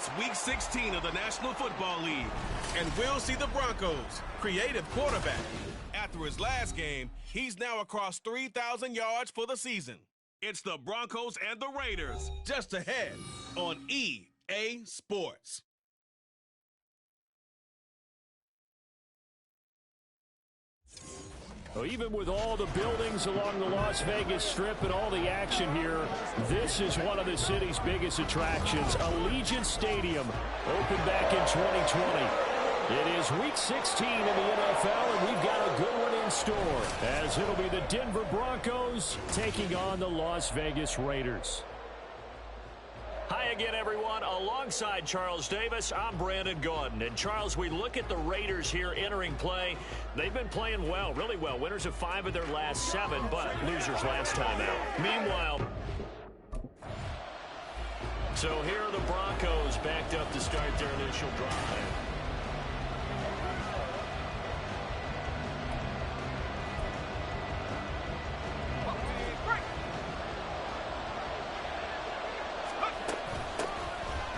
It's Week 16 of the National Football League, and we'll see the Broncos' creative quarterback. After his last game, he's now across 3,000 yards for the season. It's the Broncos and the Raiders, just ahead on EA Sports. Well, even with all the buildings along the Las Vegas Strip and all the action here, this is one of the city's biggest attractions. Allegiant Stadium opened back in 2020. It is Week 16 in the NFL, and we've got a good one in store, as it'll be the Denver Broncos taking on the Las Vegas Raiders. Hi again, everyone. Alongside Charles Davis, I'm Brandon Gaudin. And, Charles, we look at the Raiders here entering play. They've been playing well, really well. Winners of 5 of their last 7, but losers last time out. Meanwhile, so here are the Broncos backed up to start their initial drive.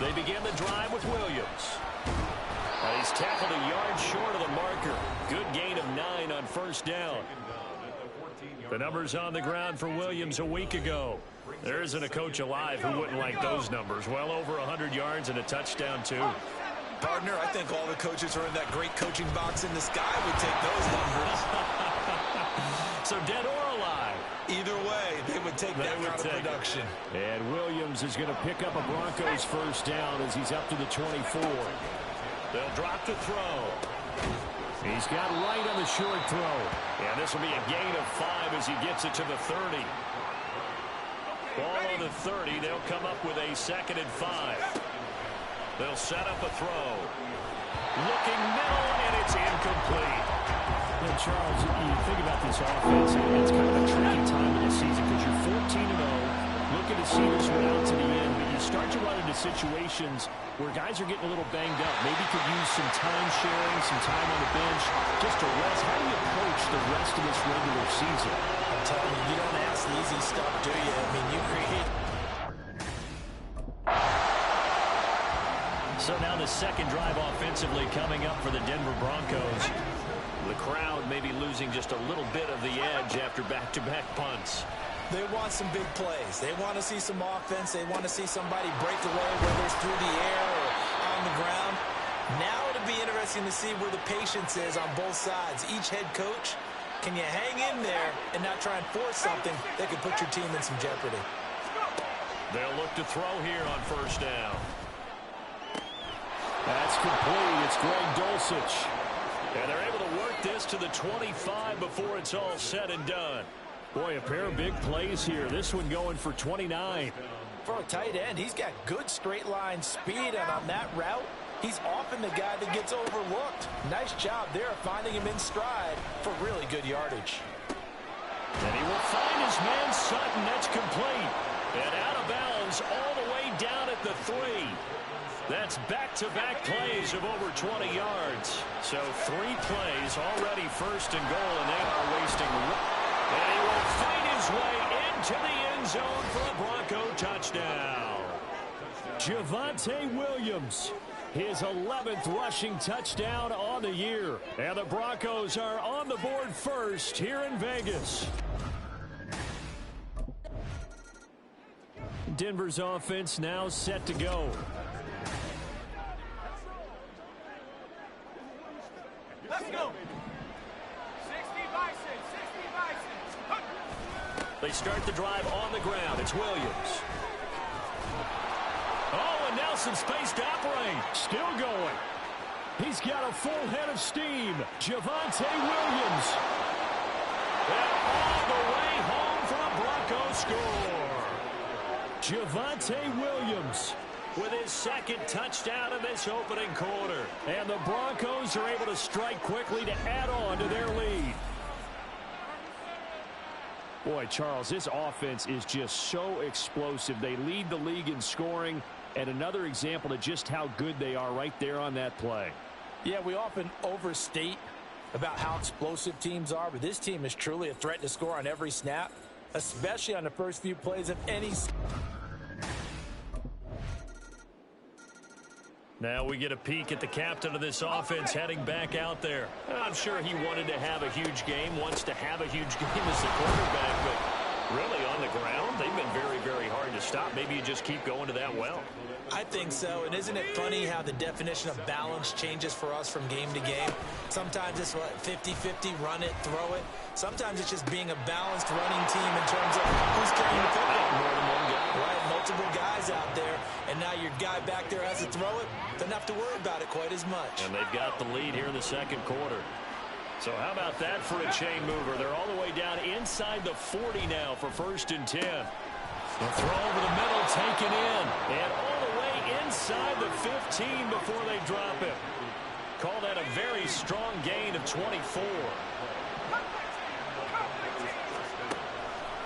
They begin the drive with Williams. He's tackled a yard short of the marker. Good gain of 9 on first down. The numbers on the ground for Williams a week ago. There isn't a coach alive who wouldn't like those numbers. Well over 100 yards and a touchdown, too. Partner, I think all the coaches are in that great coaching box in the sky would take those numbers. So dead or alive? Either way, they would take that kind of production. And Williams is going to pick up a Broncos first down as he's up to the 24. They'll drop to throw. He's got right on the short throw. And this will be a gain of 5 as he gets it to the 30. Ball on the 30. They'll come up with a 2nd and 5. They'll set up a throw. Looking middle, and it's incomplete. And Charles, you think about this offense, it's kind of a tricky time of the season because you're 14-0, looking to see this one out to the end, but you start to run into situations where guys are getting a little banged up. Maybe could use some time sharing, some time on the bench, just to rest. How do you approach the rest of this regular season? I'm telling you, you don't ask the easy stuff, do you? I mean, you create... So now the second drive offensively coming up for the Denver Broncos. The crowd may be losing just a little bit of the edge after back-to-back punts. They want some big plays. They want to see some offense. They want to see somebody break away, whether it's through the air or on the ground. Now it'll be interesting to see where the patience is on both sides. Each head coach, can you hang in there and not try and force something that could put your team in some jeopardy? They'll look to throw here on first down. That's complete. It's Greg Dulcich. And they're able to work this to the 25 before it's all said and done. Boy, a pair of big plays here. This one going for 29. For a tight end, he's got good straight line speed, and on that route, he's often the guy that gets overlooked. Nice job there finding him in stride for really good yardage. And he will find his man Sutton. That's complete. And out of bounds all the way down at the 3. That's back-to-back plays of over 20 yards. So 3 plays already first and goal, and they are wasting. And he will find his way into the end zone for a Bronco touchdown. Javonte Williams, his 11th rushing touchdown on the year. And the Broncos are on the board first here in Vegas. Denver's offense now set to go. Let's go. 60 Bisons, 60 Bisons. They start the drive on the ground. It's Williams. Oh, and Nelson space to operate. Still going. He's got a full head of steam. Javonte Williams. And all the way home for a Bronco score. Javonte Williams with his 2nd touchdown in this opening quarter. And the Broncos are able to strike quickly to add on to their lead. Boy, Charles, this offense is just so explosive. They lead the league in scoring, and another example of just how good they are right there on that play. Yeah, we often overstate about how explosive teams are, but this team is truly a threat to score on every snap, especially on the first few plays of any. Now we get a peek at the captain of this offense heading back out there. I'm sure he wanted to have a huge game, wants to have a huge game as the quarterback, but really on the ground, they've been very, very hard to stop. Maybe you just keep going to that well. I think so, and isn't it funny how the definition of balance changes for us from game to game? Sometimes it's 50-50, run it, throw it. Sometimes it's just being a balanced running team in terms of who's carrying the football. More than one guy. Right, multiple guys out there, and now your guy back there has to throw it. Doesn't have to worry about it quite as much. And they've got the lead here in the second quarter. So how about that for a chain mover? They're all the way down inside the 40 now for 1st and 10. The throw over the middle, taken in, and all the way inside the 15 before they drop it. Call that a very strong gain of 24.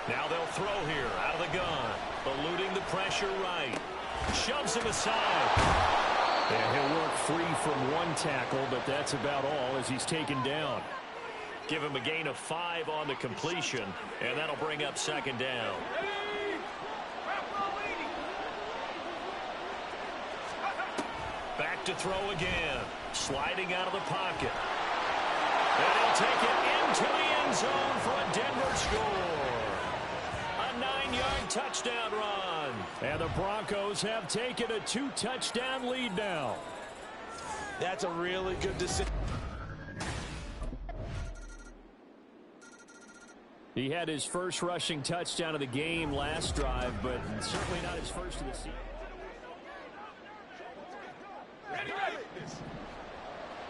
Now they'll throw here out of the gun, eluding the pressure right. Shoves him aside. And he'll work free from one tackle, but that's about all as he's taken down. Give him a gain of 5 on the completion, and that'll bring up 2nd down. Back to throw again. Sliding out of the pocket. And he'll take it into the end zone for a Denver score. A 9-yard touchdown run. And the Broncos have taken a 2-touchdown lead now. That's a really good decision. He had his first rushing touchdown of the game last drive, but certainly not his first of the season. Ready, ready. 60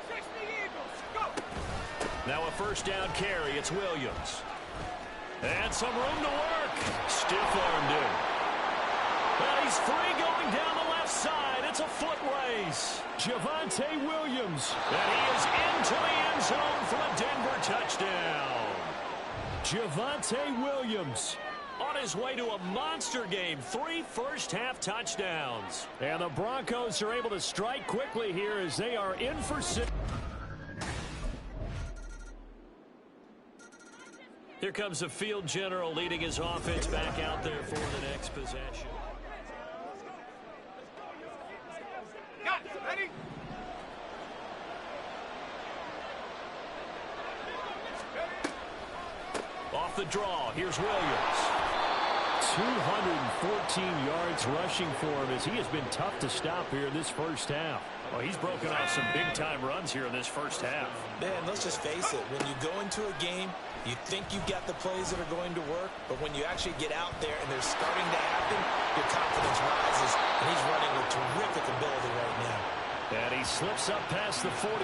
Eagles, go. Now a 1st down carry. It's Williams. And some room to work. Stiff-armed him. And he's free going down the left side. It's a foot race. Javonte Williams. And he is into the end zone for a Denver touchdown. Javonte Williams on his way to a monster game. 3 first-half touchdowns. And the Broncos are able to strike quickly here as they are in for 6. Here comes the field general leading his offense back out there for the next possession. Got it, ready? Off the draw, here's Williams. 214 yards rushing for him as he has been tough to stop here in this first half. Well, he's broken off some big-time runs here in this first half. Man, let's just face it. When you go into a game, you think you've got the plays that are going to work, but when you actually get out there and they're starting to happen, your confidence rises, and he's running with terrific ability right now. And he slips up past the 45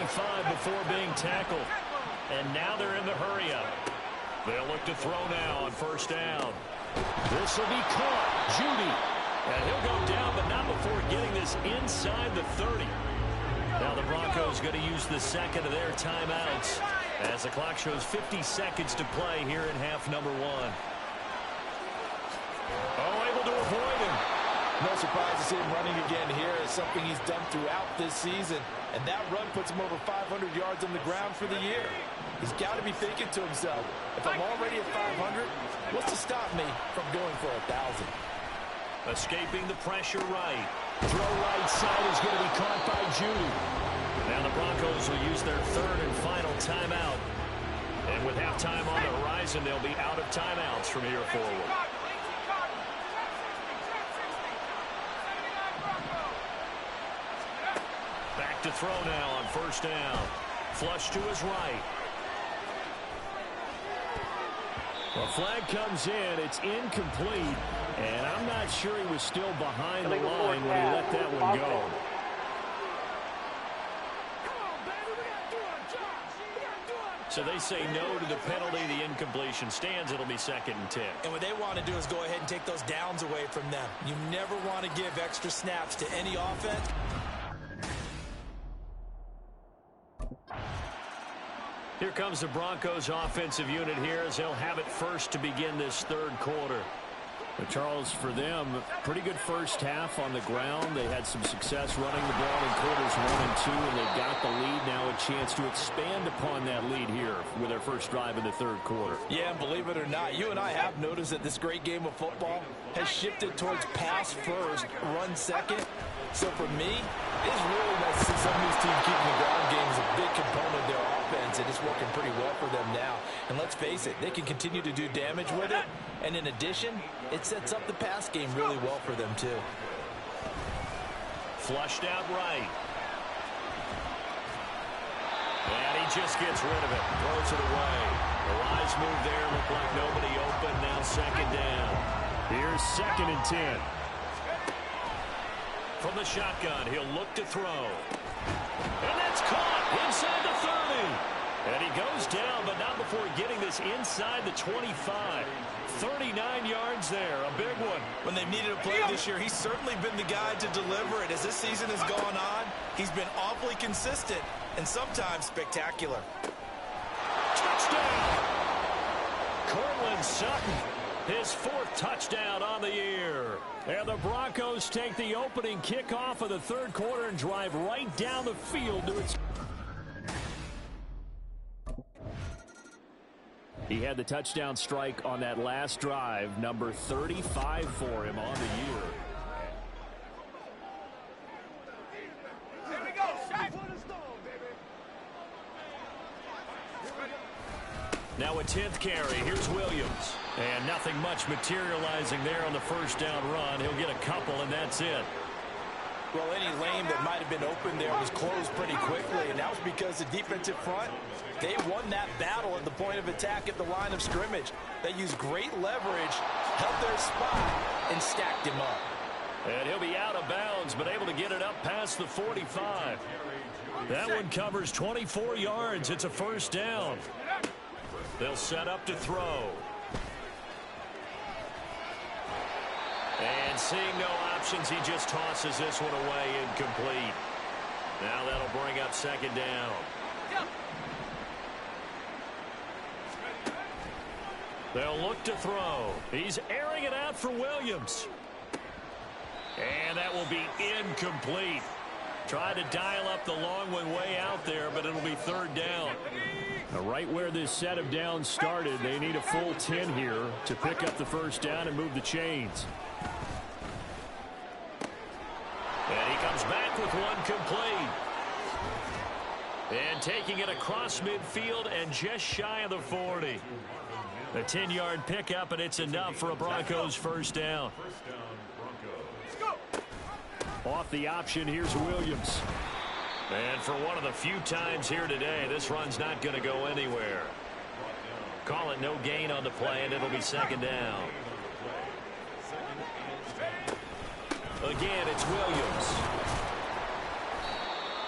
before being tackled. And now they're in the hurry-up. They'll look to throw now on 1st down. This will be caught. Judy. And he'll go down, but not before getting this inside the 30. Now the Broncos going to use the 2nd of their timeouts as the clock shows 50 seconds to play here in half number 1. Oh, able to avoid him. No surprise to see him running again here. It's something he's done throughout this season. And that run puts him over 500 yards on the ground for the year. He's got to be thinking to himself, if I'm already at 500, what's to stop me from going for 1,000? Escaping the pressure right. Throw right side is going to be caught by Judy. Now the Broncos will use their 3rd and final timeout. And with halftime on the horizon, they'll be out of timeouts from here forward. Back to throw now on 1st down. Flush to his right. The flag comes in. It's incomplete. And I'm not sure he was still behind the line when he let that one go. So they say no to the penalty. The incompletion stands. It'll be 2nd and 10. And what they want to do is go ahead and take those downs away from them. You never want to give extra snaps to any offense. Here comes the Broncos offensive unit here as they'll have it first to begin this 3rd quarter. But Charles, for them, pretty good first half on the ground. They had some success running the ball in quarters 1 and 2, and they've got the lead. Now a chance to expand upon that lead here with their first drive in the 3rd quarter. Yeah, and believe it or not, you and I have noticed that this great game of football has shifted towards pass first, run second. So for me, it's really nice to see some of these teams keeping the ground game as a big component of their offense, and it's working pretty well for them now. And let's face it, they can continue to do damage with it. And in addition, it sets up the pass game really well for them too. Flushed out right. And he just gets rid of it. Throws it away. The wise move there. Looked like nobody open. Now second down. Here's 2nd and 10. From the shotgun, he'll look to throw. And that's caught inside the 30. And he goes down, but not before getting this inside the 25. 39 yards there, a big one. When they've needed a play this year, he's certainly been the guy to deliver it. As this season has gone on, he's been awfully consistent and sometimes spectacular. Touchdown! Cortland Sutton, his 4th touchdown on the year. And the Broncos take the opening kickoff of the 3rd quarter and drive right down the field to its... He had the touchdown strike on that last drive, number 35 for him on the year. Here we go, Shaq. Now a 10th carry. Here's Williams. And nothing much materializing there on the first down run. He'll get a couple, and that's it. Well, any lane that might have been open there was closed pretty quickly, and that was because the defensive front, they won that battle at the point of attack at the line of scrimmage. They used great leverage, held their spot, and stacked him up. And he'll be out of bounds, but able to get it up past the 45. That one covers 24 yards. It's a first down. They'll set up to throw. And seeing no options, he just tosses this one away, incomplete. Now that'll bring up second down. They'll look to throw. He's airing it out for Williams. And that will be incomplete. Try to dial up the long one way out there, but it'll be 3rd down. Now, right where this set of downs started, they need a full 10 here to pick up the first down and move the chains. And he comes back with one complete. And taking it across midfield and just shy of the 40. A 10-yard pickup, and it's enough for a Broncos first down. Off the option, here's Williams. And for one of the few times here today, this run's not going to go anywhere. Call it no gain on the play, and it'll be second down. Again, it's Williams.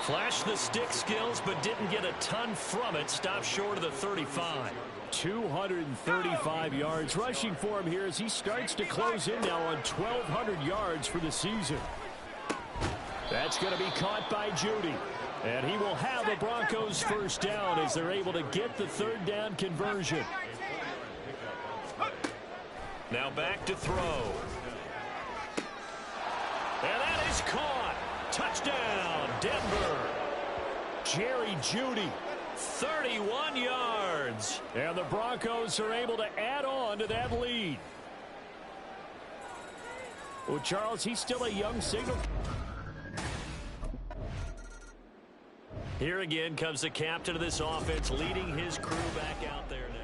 Flashed the stick skills, but didn't get a ton from it. Stopped short of the 35. 235 yards rushing for him here as he starts to close in now on 1,200 yards for the season. That's going to be caught by Judy. And he will have the Broncos first down as they're able to get the 3rd down conversion. Now back to throw. And that is caught. Touchdown, Denver. Jerry Judy, 31 yards. And the Broncos are able to add on to that lead. Well, Charles, he's still a young signal. Here again comes the captain of this offense, leading his crew back out there now.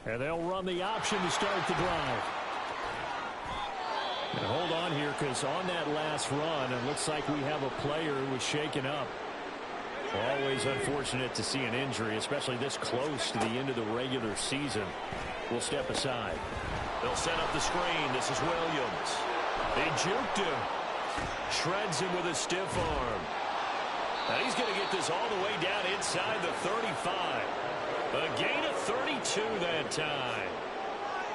And they'll run the option to start the drive. And hold on here, because on that last run, it looks like we have a player who was shaken up. Always unfortunate to see an injury, especially this close to the end of the regular season. We'll step aside. They'll set up the screen. This is Williams. They juked him. Shreds him with a stiff arm. And he's going to get this all the way down inside the 35. A gain of 32 that time.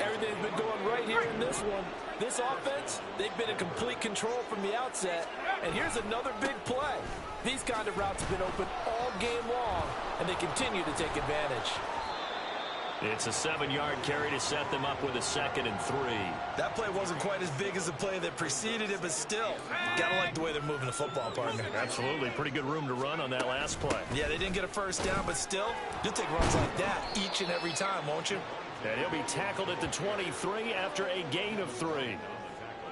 Everything's been going right here in this one. This offense, they've been in complete control from the outset. And here's another big play. These kind of routes have been open all game long, and they continue to take advantage. It's a 7-yard carry to set them up with a 2nd and 3. That play wasn't quite as big as the play that preceded it, but still, gotta like the way they're moving the football, partner. Absolutely. Pretty good room to run on that last play. Yeah, they didn't get a first down, but still, you'll take runs like that each and every time, won't you? And he'll be tackled at the 23 after a gain of 3.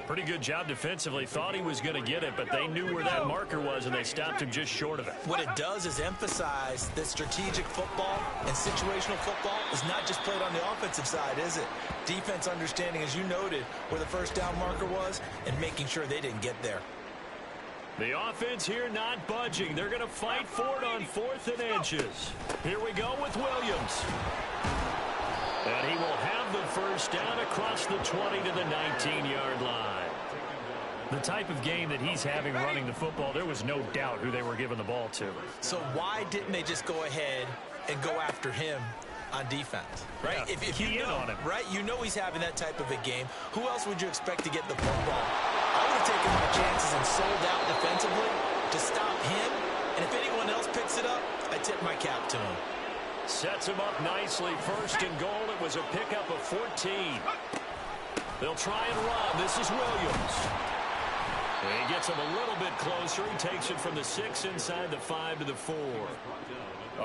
Pretty good job defensively. Thought he was going to get it, but they knew where that marker was, and they stopped him just short of it. What it does is emphasize that strategic football and situational football is not just played on the offensive side, is it? Defense understanding, as you noted, where the first down marker was and making sure they didn't get there. The offense here not budging. They're going to fight for it on 4th and inches. Here we go with Williams. And he will have the first down across the 20 to the 19-yard line. The type of game that he's having running the football, there was no doubt who they were giving the ball to. So why didn't they just go ahead and go after him on defense? Right? Yeah, if key you know, in on him. Right? You know he's having that type of a game. Who else would you expect to get the football? I would have taken my chances and sold out defensively to stop him. And if anyone else picks it up, I tip my cap to him. Sets him up nicely. 1st and goal. It was a pickup of 14. They'll try and run. This is Williams. And he gets him a little bit closer. He takes it from the 6 inside the 5 to the 4.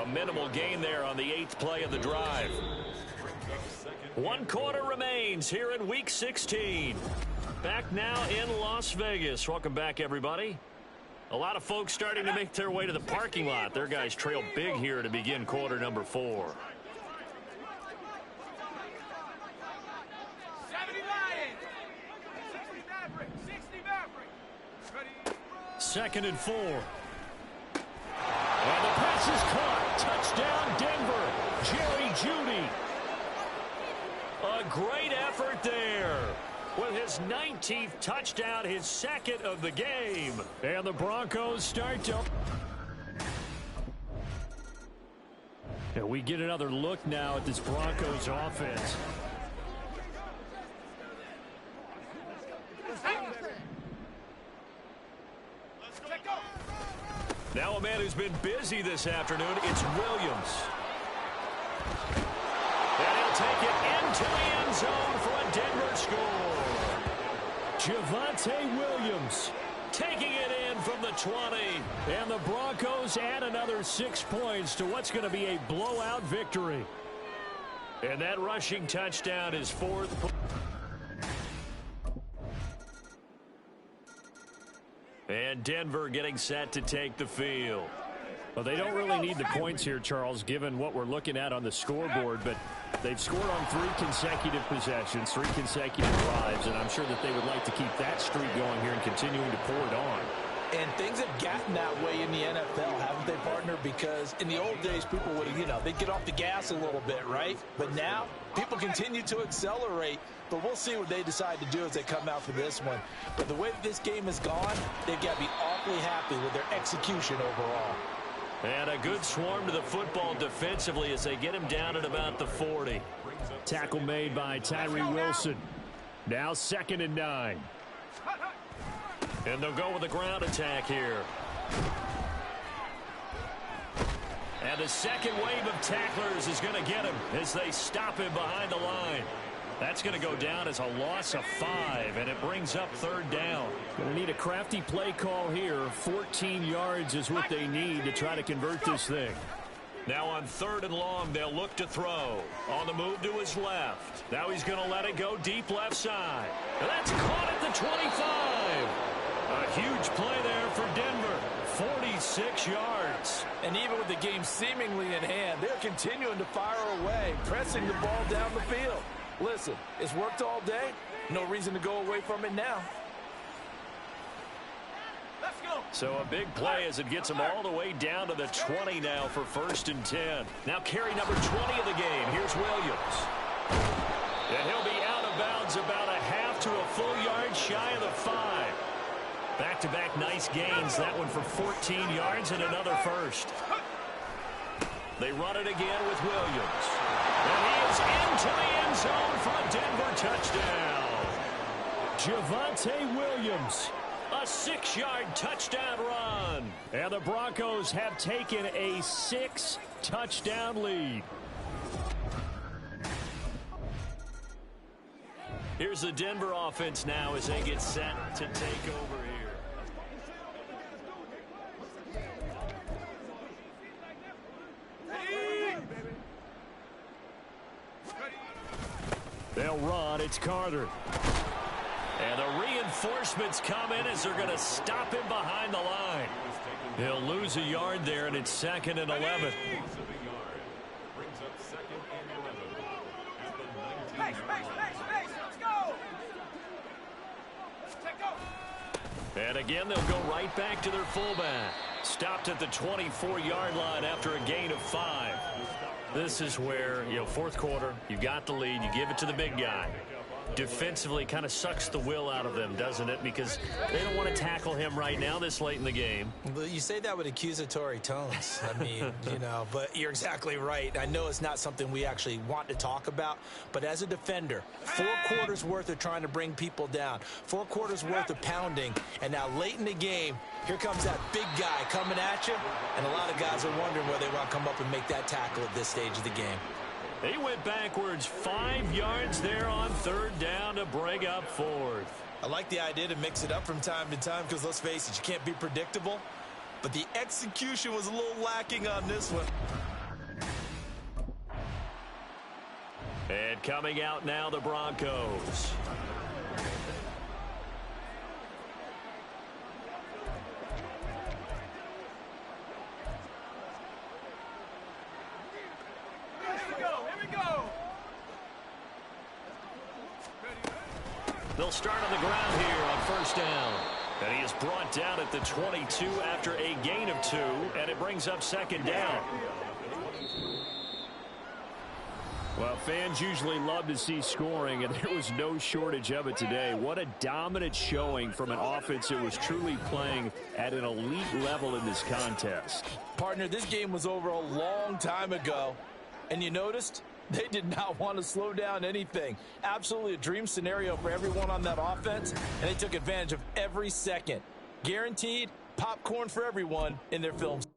A minimal gain there on the 8th play of the drive. 1 quarter remains here in Week 16. Back now in Las Vegas. Welcome back, everybody. A lot of folks starting to make their way to the parking lot. Their guys trail big here to begin quarter number 4. 2nd and 4. And the pass is caught. Touchdown, Denver. Jerry Jeudy. A great effort there. With his 19th touchdown, his 2nd of the game. And the Broncos start to... And we get another look now at this Broncos offense. Now a man who's been busy this afternoon, it's Williams. And he'll take it into the end zone for a Denver score. Javonte Williams taking it in from the 20. And the Broncos add another 6 points to what's going to be a blowout victory. And that rushing touchdown is 4th. And Denver getting set to take the field. Well, they don't really need the points here, Charles, given what we're looking at on the scoreboard, but they've scored on 3 consecutive possessions, 3 consecutive drives, and I'm sure that they would like to keep that streak going here and continuing to pour it on. And things have gotten that way in the NFL, haven't they, partner? Because in the old days, people would, they'd get off the gas a little bit, right? But now, people continue to accelerate. But we'll see what they decide to do as they come out for this one. But the way that this game has gone, they've got to be awfully happy with their execution overall. And a good swarm to the football defensively as they get him down at about the 40. Tackle made by Tyree Wilson. Now 2nd and 9. And they'll go with a ground attack here. And the second wave of tacklers is going to get him as they stop him behind the line. That's going to go down as a loss of 5, and it brings up 3rd down. Going to need a crafty play call here. 14 yards is what they need to try to convert this thing. Now on 3rd and long, they'll look to throw. On the move to his left. Now he's going to let it go deep left side. And that's caught at the 25. A huge play there for Denver. 46 yards. And even with the game seemingly in hand, they're continuing to fire away, pressing the ball down the field. Listen, it's worked all day. No reason to go away from it now. Let's go. So a big play as it gets them all the way down to the 20 now for 1st and 10. Now carry number 20 of the game. Here's Williams. And he'll be out of bounds about a half to a full yard shy of the 5. Back-to-back nice gains. That one for 14 yards and another first. They run it again with Williams. And he is into the end zone for a Denver touchdown. Javonte Williams, a 6-yard touchdown run. And the Broncos have taken a 6-touchdown lead. Here's the Denver offense now as they get set to take over here. They'll run. It's Carter. And the reinforcements come in as they're going to stop him behind the line. He'll lose a yard there, and it's 2nd and 11. And again, they'll go right back to their fullback. Stopped at the 24-yard line after a gain of 5. This is where, fourth quarter, you got the lead, you give it to the big guy. Defensively kind of sucks the will out of them, doesn't it? Because they don't want to tackle him right now this late in the game. Well, you say that with accusatory tones. I mean, but you're exactly right. I know it's not something we actually want to talk about, but as a defender, 4 quarters worth of trying to bring people down, 4 quarters worth of pounding, and now late in the game, here comes that big guy coming at you, and a lot of guys are wondering whether they want to come up and make that tackle at this stage of the game. He went backwards 5 yards there on 3rd down to bring up 4th. I like the idea to mix it up from time to time because, let's face it, you can't be predictable. But the execution was a little lacking on this one. And coming out now, the Broncos. They'll start on the ground here on 1st down. And he is brought down at the 22 after a gain of 2, and it brings up 2nd down. Well, fans usually love to see scoring, and there was no shortage of it today. What a dominant showing from an offense that was truly playing at an elite level in this contest. Partner, this game was over a long time ago, and you noticed they did not want to slow down anything. Absolutely a dream scenario for everyone on that offense, and they took advantage of every second. Guaranteed popcorn for everyone in their films.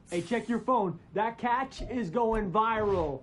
Hey, check your phone. That catch is going viral.